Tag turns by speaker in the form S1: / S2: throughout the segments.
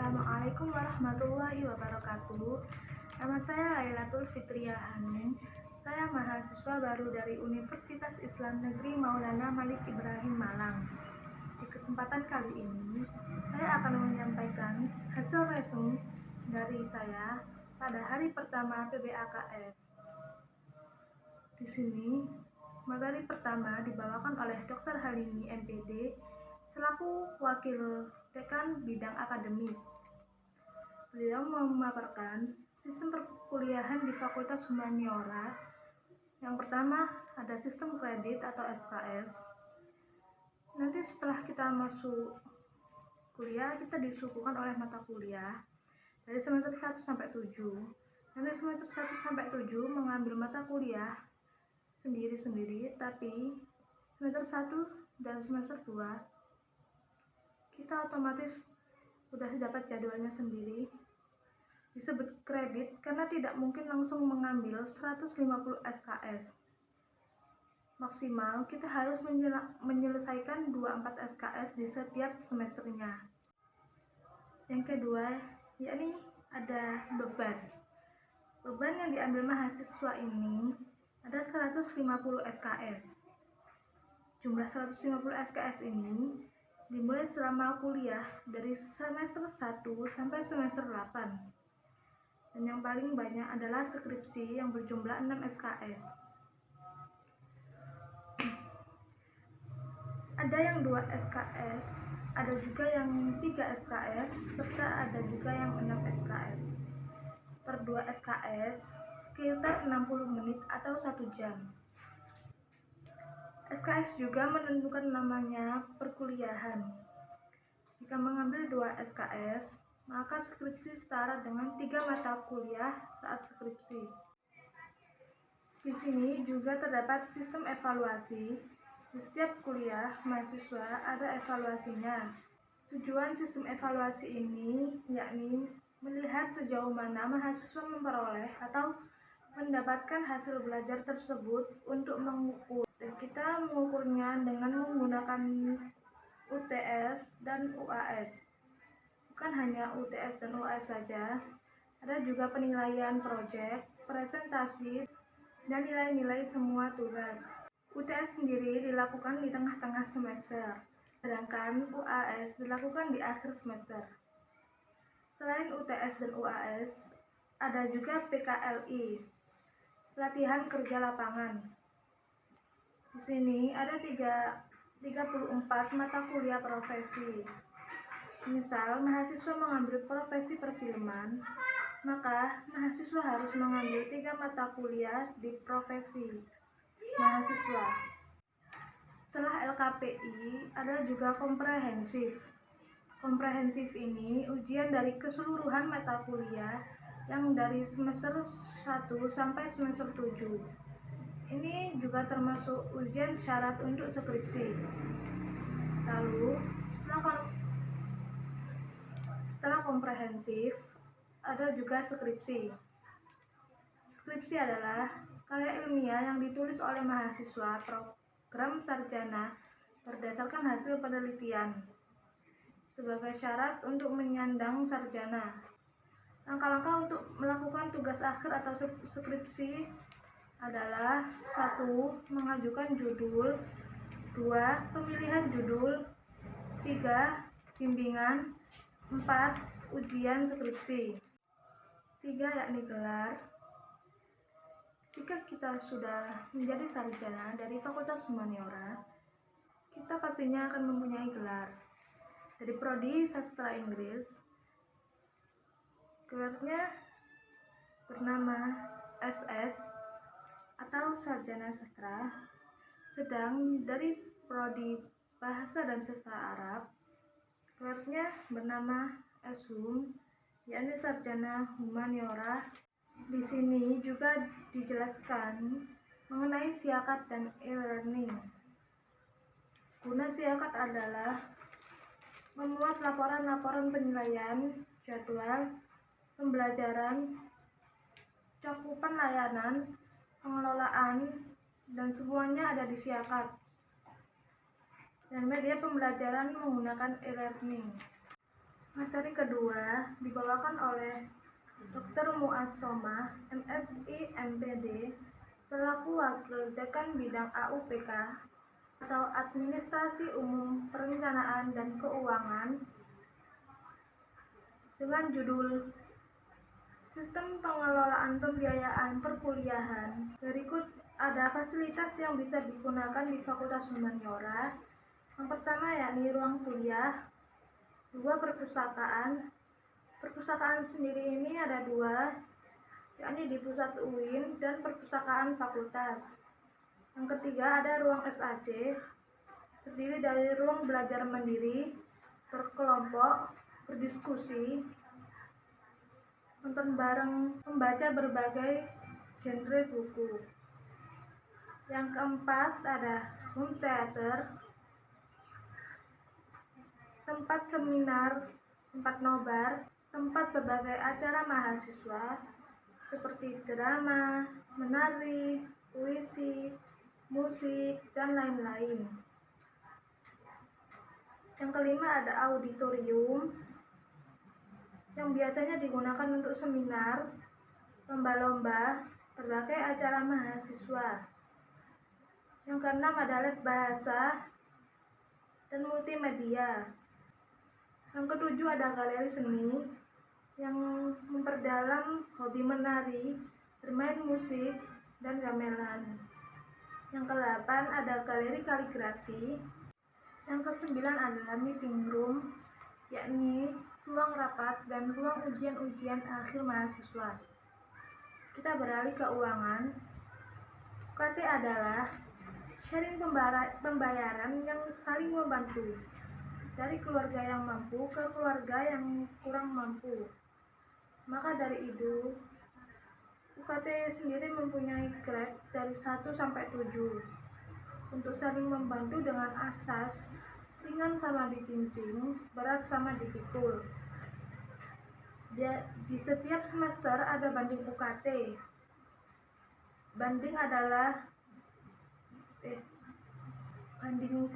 S1: Assalamualaikum warahmatullahi wabarakatuh. Nama saya Lailatul Fitriah Hanum. Saya mahasiswa baru dari Universitas Islam Negeri Maulana Malik Ibrahim Malang. Di kesempatan kali ini, saya akan menyampaikan hasil resum dari saya pada hari pertama PBAKF. Di sini, materi pertama dibawakan oleh Dr. Halimi MPD selaku Wakil Dekan Bidang Akademik. Beliau memaparkan sistem perkuliahan di Fakultas Humaniora. Yang pertama ada sistem kredit atau SKS. Nanti setelah kita masuk kuliah, kita disuguhkan oleh mata kuliah dari semester 1 sampai 7. Nanti semester 1 sampai 7 mengambil mata kuliah sendiri-sendiri, tapi semester 1 dan semester 2 kita otomatis udah dapat jadwalnya sendiri. Disebut kredit karena tidak mungkin langsung mengambil 150 SKS. Maksimal kita harus menyelesaikan 24 SKS di setiap semesternya. Yang kedua, yakni ada beban. Beban yang diambil mahasiswa ini ada 150 SKS. Jumlah 150 SKS ini dimulai selama kuliah dari semester 1 sampai semester 8. Dan yang paling banyak adalah skripsi yang berjumlah 6 SKS. Ada yang 2 SKS, ada juga yang 3 SKS, serta ada juga yang 6 SKS. Per 2 SKS sekitar 60 menit atau 1 jam. SKS juga menentukan namanya perkuliahan. Jika mengambil 2 SKS, maka skripsi setara dengan 3 mata kuliah saat skripsi. Di sini juga terdapat sistem evaluasi. Di setiap kuliah, mahasiswa ada evaluasinya. Tujuan sistem evaluasi ini yakni melihat sejauh mana mahasiswa memperoleh atau mendapatkan hasil belajar tersebut untuk mengukur. Dan kita mengukurnya dengan menggunakan UTS dan UAS. Bukan hanya UTS dan UAS saja, ada juga penilaian proyek, presentasi, dan nilai-nilai semua tugas. UTS sendiri dilakukan di tengah-tengah semester, sedangkan UAS dilakukan di akhir semester. Selain UTS dan UAS, ada juga PKLI, pelatihan kerja lapangan. Di sini ada 34 mata kuliah profesi. Misal, mahasiswa mengambil profesi perfilman, maka mahasiswa harus mengambil 3 mata kuliah di profesi mahasiswa. Setelah LKPI, ada juga komprehensif. Komprehensif ini ujian dari keseluruhan mata kuliah yang dari semester 1 sampai semester 7. Ini juga termasuk ujian syarat untuk skripsi. Lalu, setelah komprehensif, ada juga skripsi. Skripsi adalah karya ilmiah yang ditulis oleh mahasiswa program sarjana berdasarkan hasil penelitian sebagai syarat untuk menyandang sarjana. Langkah-langkah untuk melakukan tugas akhir atau skripsi adalah 1. Mengajukan judul, 2. Pemilihan judul, 3. Bimbingan, 4. Ujian skripsi. 3. Yakni gelar. Jika kita sudah menjadi sarjana dari Fakultas Humaniora, kita pastinya akan mempunyai gelar. Dari Prodi Sastra Inggris, gelarnya bernama SS atau Sarjana Sastra. Sedang dari Prodi Bahasa dan Sastra Arab, gelarnya bernama SHUM, yakni Sarjana Humaniora. Di sini juga dijelaskan mengenai siakat dan e-learning. Guna siakat adalah membuat laporan-laporan penilaian, jadwal, pembelajaran, cakupan layanan, pengelolaan, dan semuanya ada di siakat. Dan media pembelajaran menggunakan e-learning. Materi kedua dibawakan oleh Dr. Muassomah, MSI MPD, selaku Wakil Dekan Bidang AUPK atau Administrasi Umum Perencanaan dan Keuangan, dengan judul Sistem Pengelolaan Pembiayaan Perkuliahan. Berikut ada fasilitas yang bisa digunakan di Fakultas Humaniora. Yang pertama yakni ruang kuliah, 2 perpustakaan. Perpustakaan sendiri ini ada 2, yakni di pusat UIN dan perpustakaan fakultas. Yang ketiga ada ruang SAC, terdiri dari ruang belajar mandiri, berkelompok, berdiskusi, nonton bareng, membaca berbagai genre buku. Yang keempat ada home theater, tempat seminar, tempat nobar, tempat berbagai acara mahasiswa seperti drama, menari, puisi, musik, dan lain-lain. Yang kelima ada auditorium yang biasanya digunakan untuk seminar, lomba-lomba, berbagai acara mahasiswa. Yang keenam ada lab bahasa dan multimedia. Yang ketujuh ada galeri seni yang memperdalam hobi menari, bermain musik, dan gamelan. Yang kedelapan ada galeri kaligrafi. Yang kesembilan adalah meeting room, yakni ruang rapat dan ruang ujian-ujian akhir mahasiswa. Kita beralih ke keuangan. UKT adalah sharing pembayaran yang saling membantu, dari keluarga yang mampu ke keluarga yang kurang mampu. Maka dari itu, UKT sendiri mempunyai grade dari 1 sampai 7 untuk saling membantu dengan asas ringan sama dijinjing, berat sama dipikul. Di setiap semester ada banding UKT. Banding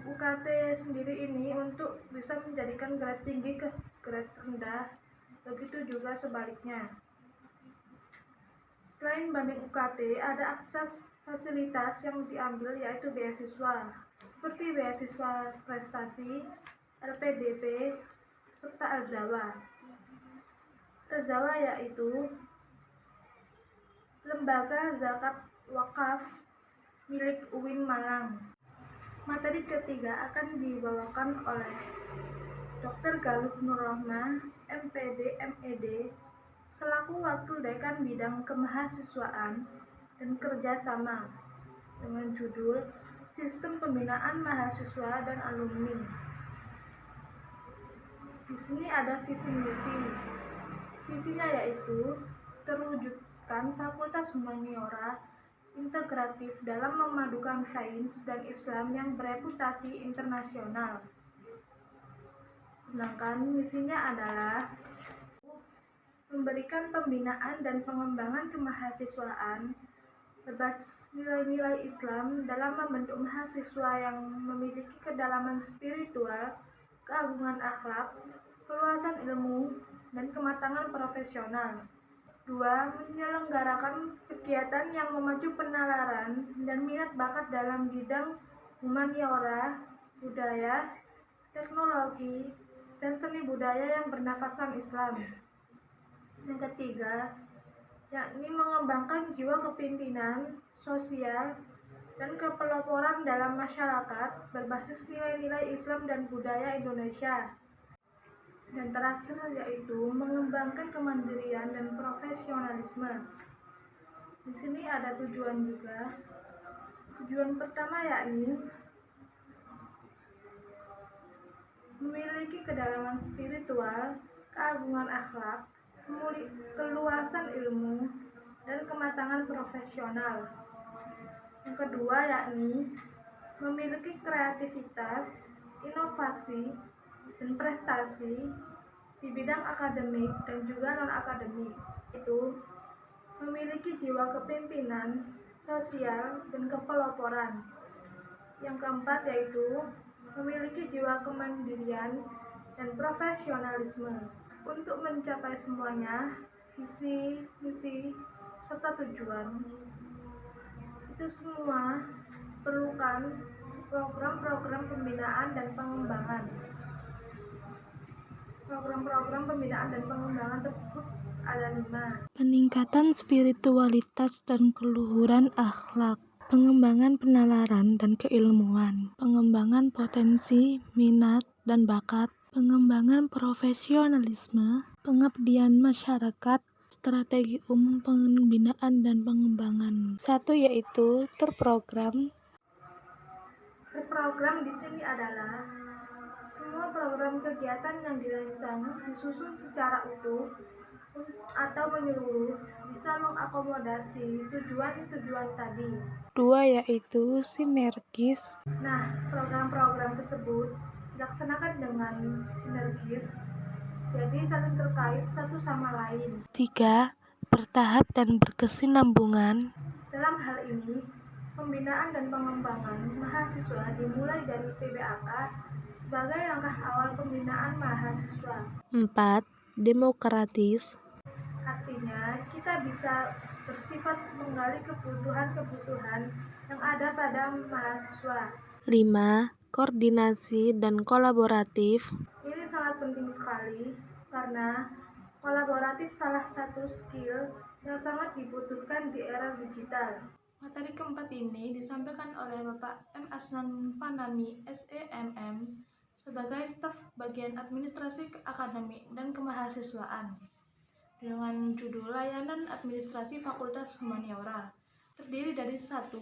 S1: UKT sendiri ini untuk bisa menjadikan grade tinggi ke grade rendah, begitu juga sebaliknya. Selain banding UKT, ada akses fasilitas yang diambil yaitu beasiswa, seperti beasiswa prestasi, LPDP, serta Alzawa. Alzawa yaitu Lembaga Zakat Wakaf milik UIN Malang. Materi ketiga akan dibawakan oleh Dr. Galuh Nurrohmah, MPD, MED, selaku Wakil Dekan Bidang Kemahasiswaan dan Kerjasama, dengan judul Sistem Pembinaan Mahasiswa dan Alumni. Di sini ada visi misi. Visinya yaitu terwujudkan Fakultas Humaniora integratif dalam memadukan sains dan Islam yang bereputasi internasional. Sedangkan misinya adalah memberikan pembinaan dan pengembangan kemahasiswaan berbasis nilai-nilai Islam dalam membentuk mahasiswa yang memiliki kedalaman spiritual, keagungan akhlak, keluasan ilmu, dan kematangan profesional. 2. Menyelenggarakan kegiatan yang memacu penalaran dan minat bakat dalam bidang humaniora, budaya, teknologi, dan seni budaya yang bernafaskan Islam. Yang ketiga, yakni mengembangkan jiwa kepemimpinan, sosial, dan kepeloporan dalam masyarakat berbasis nilai-nilai Islam dan budaya Indonesia. Dan terakhir yaitu mengembangkan kemandirian dan profesionalisme. Di sini ada tujuan juga. Tujuan pertama yakni memiliki kedalaman spiritual, keagungan akhlak, keluasan ilmu, dan kematangan profesional. Yang kedua yakni memiliki kreativitas, inovasi, dan prestasi di bidang akademik dan juga non-akademik. Itu memiliki jiwa kepemimpinan, sosial, dan kepeloporan. Yang keempat yaitu memiliki jiwa kemandirian dan profesionalisme. Untuk mencapai semuanya, visi, misi, serta tujuan, itu semua perlukan program-program pembinaan dan pengembangan. Program-program pembinaan dan pengembangan tersebut ada 5. Peningkatan spiritualitas dan keluhuran akhlak, pengembangan penalaran dan keilmuan, pengembangan potensi, minat, dan bakat, pengembangan profesionalisme, pengabdian masyarakat, strategi umum pembinaan dan pengembangan. 1 yaitu terprogram. Terprogram di sini adalah semua program kegiatan yang dirancang disusun secara utuh atau menyeluruh bisa mengakomodasi tujuan-tujuan tadi. 2 yaitu sinergis. Nah, program-program tersebut dilaksanakan dengan sinergis, jadi saling terkait satu sama lain. 3. Bertahap dan berkesinambungan. Dalam hal ini, pembinaan dan pengembangan mahasiswa dimulai dari PBAK sebagai langkah awal pembinaan mahasiswa. 4. Demokratis. Artinya, kita bisa bersifat menggali kebutuhan-kebutuhan yang ada pada mahasiswa. 5. Koordinasi dan kolaboratif. Ini sangat penting sekali karena kolaboratif salah satu skill yang sangat dibutuhkan di era digital. Materi keempat ini disampaikan oleh Bapak M. Asnan Fanani, SEMM, sebagai staf bagian administrasi akademik dan kemahasiswaan, dengan judul Layanan Administrasi Fakultas Humaniora. Terdiri dari 1.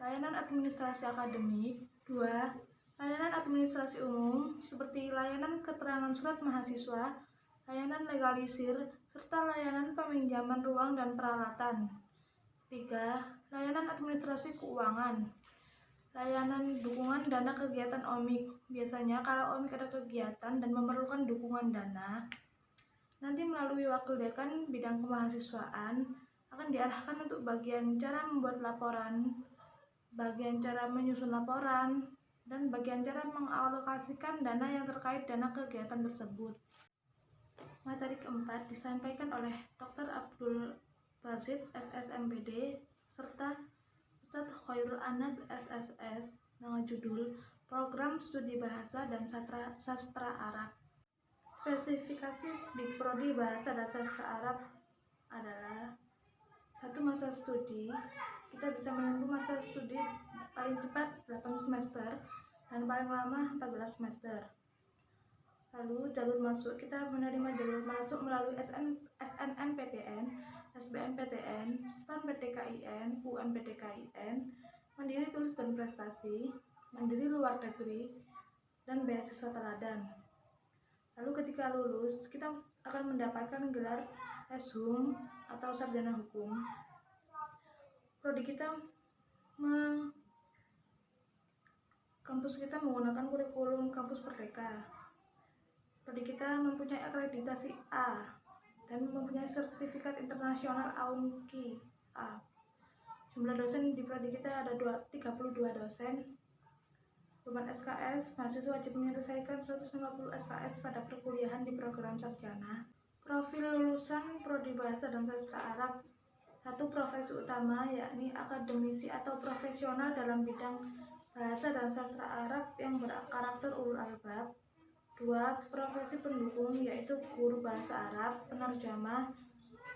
S1: Layanan administrasi akademik, 2. Layanan administrasi umum seperti layanan keterangan surat mahasiswa, layanan legalisir, serta layanan peminjaman ruang dan peralatan. 3. Layanan administrasi keuangan, layanan dukungan dana kegiatan OMIK. Biasanya kalau OMIK ada kegiatan dan memerlukan dukungan dana, nanti melalui wakil dekan bidang kemahasiswaan akan diarahkan untuk bagian cara membuat laporan, bagian cara menyusun laporan, dan bagian cara mengalokasikan dana yang terkait dana kegiatan tersebut. Materi keempat disampaikan oleh Dr. Abdul Basit, SSMPD, serta Ustadz Khairul Anas, SSS, dengan judul Program Studi Bahasa dan Sastra Arab. Spesifikasi di Prodi Bahasa dan Sastra Arab adalah 1. Masa studi. Kita bisa menempuh masa studi paling cepat 8 semester dan paling lama 14 semester. Lalu jalur masuk, kita menerima jalur masuk melalui SNMPTN, SBMPTN, SPAN-PTKIN, UM-PTKIN, Mandiri Tulis dan Prestasi, Mandiri Luar Negeri, dan beasiswa teladan. Lalu ketika lulus, kita akan mendapatkan gelar S.Hum atau Sarjana Hukum. Prodi kita kampus kita menggunakan kurikulum kampus Merdeka. Prodi kita mempunyai akreditasi A dan mempunyai sertifikat internasional AUNKI A. Jumlah dosen di prodi kita ada 32 dosen. Beban SKS, mahasiswa wajib menyelesaikan 150 SKS pada perkuliahan di program sarjana. Profil lulusan Prodi Bahasa dan Sastra Arab. 1. Profesi utama, yakni akademisi atau profesional dalam bidang bahasa dan sastra Arab yang berkarakter ulul albab. 2. Profesi pendukung, yaitu guru bahasa Arab, penerjemah,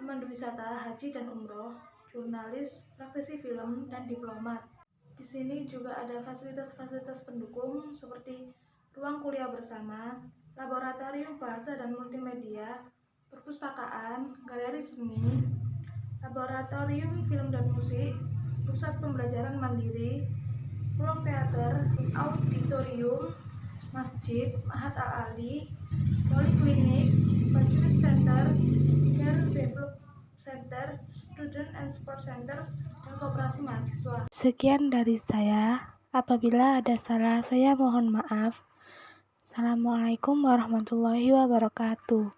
S1: pemandu wisata, haji dan umroh, jurnalis, praktisi film, dan diplomat. Di sini juga ada fasilitas-fasilitas pendukung seperti ruang kuliah bersama, laboratorium bahasa dan multimedia, perpustakaan, galeri seni, laboratorium film dan musik, pusat pembelajaran mandiri, ruang teater, auditorium, masjid, Mahat Al-Ali, poliklinik, facility center, care develop center, student and sport center, dan koperasi mahasiswa. Sekian dari saya. Apabila ada salah, saya mohon maaf. Assalamualaikum warahmatullahi wabarakatuh.